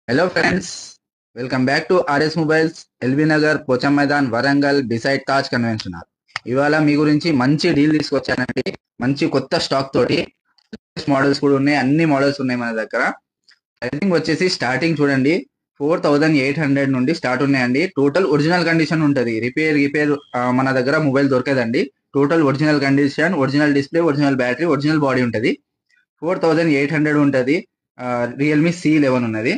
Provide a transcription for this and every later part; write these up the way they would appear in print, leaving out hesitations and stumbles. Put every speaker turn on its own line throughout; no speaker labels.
Hello friends, welcome back to RS mobiles, LB Nagar, Pocham Maidan, Warangal, decide Taj convention hall. ఇవాళ మీ గురించి మంచి deal తీసుకొచ్చానండి. మంచి కొత్త స్టాక్ తోటి మోడల్స్ కూడా ఉన్నాయి, అన్ని మోడల్స్ ఉన్నాయి మన దగ్గర. ప్రైసింగ్ వచ్చేసి స్టార్టింగ్ చూడండి 4800 నుండి స్టార్ట్ ఉన్నాయండి. టోటల్ ఒరిజినల్ కండిషన్ ఉంటుంది, రిపేర్ మన దగ్గర మొబైల్ దొరకదండి. Total original condition, original display, original battery, original body ఉంటుంది. 4800 ఉంటుంది. రియల్మీ C11 ఉన్నది.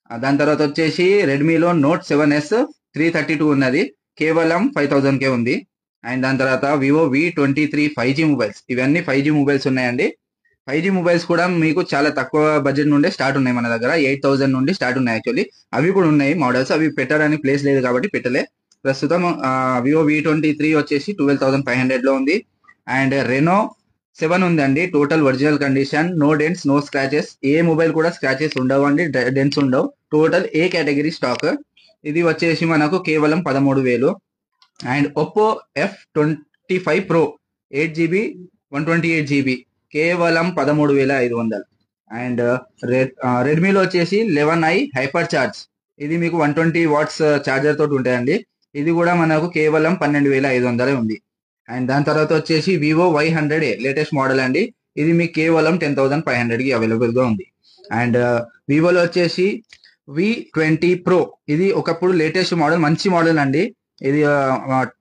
దాని తర్వాత వచ్చేసి రెడ్మీలో నోట్ 7S 332 ఉన్నది, కేవలం 5000కే ఉంది. అండ్ దాని తర్వాత వివో V23 5G మొబైల్స్, ఇవన్నీ 5G మొబైల్స్ ఉన్నాయండి. 5G మొబైల్స్ కూడా మీకు చాలా తక్కువ బడ్జెట్ నుండే స్టార్ట్ ఉన్నాయి మన దగ్గర. 8000 నుండి స్టార్ట్ ఉన్నాయి. యాక్చువల్లీ అవి కూడా ఉన్నాయి మోడల్స్, అవి పెట్టడానికి ప్లేస్ లేదు కాబట్టి పెట్టలే. ప్రస్తుతం వివో V23 వచ్చేసి 12500 లో ఉంది. అండ్ రెనో 7 ఉందండి, total original condition, no dents, no scratches. ఏ మొబైల్ కూడా స్క్రాచెస్ ఉండవు అండి, డెంట్స్ ఉండవు. Total A category stock. ఇది వచ్చేసి మనకు కేవలం 13000. And Oppo F25 Pro 8GB 128GB కేవలం 13500. అండ్ రెడ్మీలో వచ్చేసి 11i హైపర్ చార్జ్, ఇది మీకు 120 వాట్స్ ఛార్జర్ తోటి ఉంటాయండి. ఇది కూడా మనకు కేవలం 12500 ఉంది. అండ్ దాని తర్వాత వచ్చేసి వివో Y100A లేటెస్ట్ మోడల్ అండి, ఇది మీకు కేవలం 10500కి అవైలబుల్ గా ఉంది. అండ్ వివోలో వచ్చేసి V20 Pro, ఇది ఒకప్పుడు లేటెస్ట్ మోడల్, మంచి మోడల్ అండి. ఇది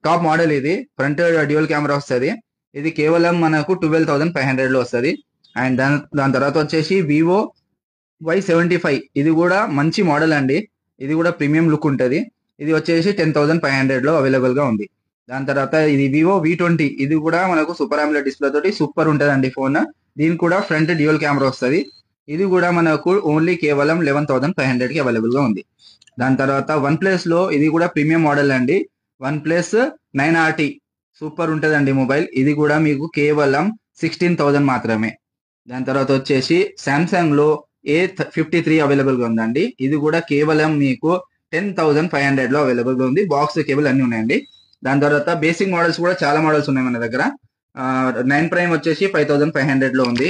టాప్ మోడల్, ఇది ఫ్రంట్ డ్యూయల్ కెమెరా వస్తుంది. ఇది కేవలం మనకు 12500 లో వస్తుంది. అండ్ దాని తర్వాత వచ్చేసి వివో Y75, ఇది కూడా మంచి మోడల్ అండి, ఇది కూడా ప్రీమియం లుక్ ఉంటుంది. ఇది వచ్చేసి 10500 లో అవైలబుల్ గా ఉంది. దాని తర్వాత ఇది వివో V20, ఇది కూడా మనకు సూపర్ AMOLED డిస్ప్లే తోటి సూపర్ ఉంటుందండి ఫోన్. దీనికి కూడా ఫ్రంట్ డ్యూయల్ కెమెరా వస్తుంది. ఇది కూడా మనకు ఓన్లీ కేవలం 11500కి అవైలబుల్ గా ఉంది. దాని తర్వాత వన్ ప్లస్ లో ఇది కూడా ప్రీమియం మోడల్ అండి, OnePlus 9RT, సూపర్ ఉంటుందండి మొబైల్. ఇది కూడా మీకు కేవలం 16000 మాత్రమే. దాని తర్వాత వచ్చేసి సామ్సంగ్ లో A53 అవైలబుల్ గా ఉందండి, ఇది కూడా కేవలం మీకు 10500 లో అవైలబుల్ గా ఉంది. బాక్స్ కేబుల్ అన్ని ఉన్నాయండి. దాని తర్వాత బేసిక్ మోడల్స్ కూడా చాలా మోడల్స్ ఉన్నాయి మన దగ్గర. 9 ప్రైమ్ వచ్చేసి 5500 లో ఉంది.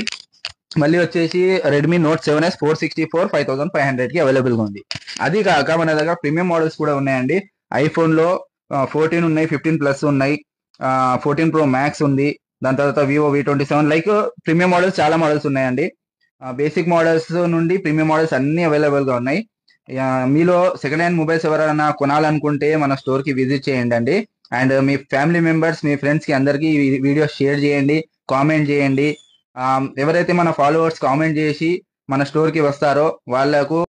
మళ్ళీ వచ్చేసి రెడ్మీ నోట్ 7S 464 5500కి అవైలబుల్ గా ఉంది. అది కాక మన దగ్గర ప్రీమియం మోడల్స్ కూడా ఉన్నాయండి. ఐఫోన్ లో 14 ఉన్నాయి, 15 ప్లస్ ఉన్నాయి, 14 Pro Max ఉంది. దాని తర్వాత Vivo V27, like premium models చాలా మోడల్స్ ఉన్నాయండి. బేసిక్ మోడల్స్ నుండి ప్రీమియం మోడల్స్ అన్ని అవైలబుల్ గా ఉన్నాయి. మీలో సెకండ్ హ్యాండ్ మొబైల్స్ ఎవరైనా కొనాలనుకుంటే మన స్టోర్ కి విజిట్ చేయండి అండి. And me family members, me friends కి అందరికి వీడియో షేర్ చేయండి, కామెంట్ చేయండి. ఎవరైతే మన ఫాలోవర్స్ కామెంట్ చేసి మన స్టోర్ కి వస్తారో వాళ్ళకు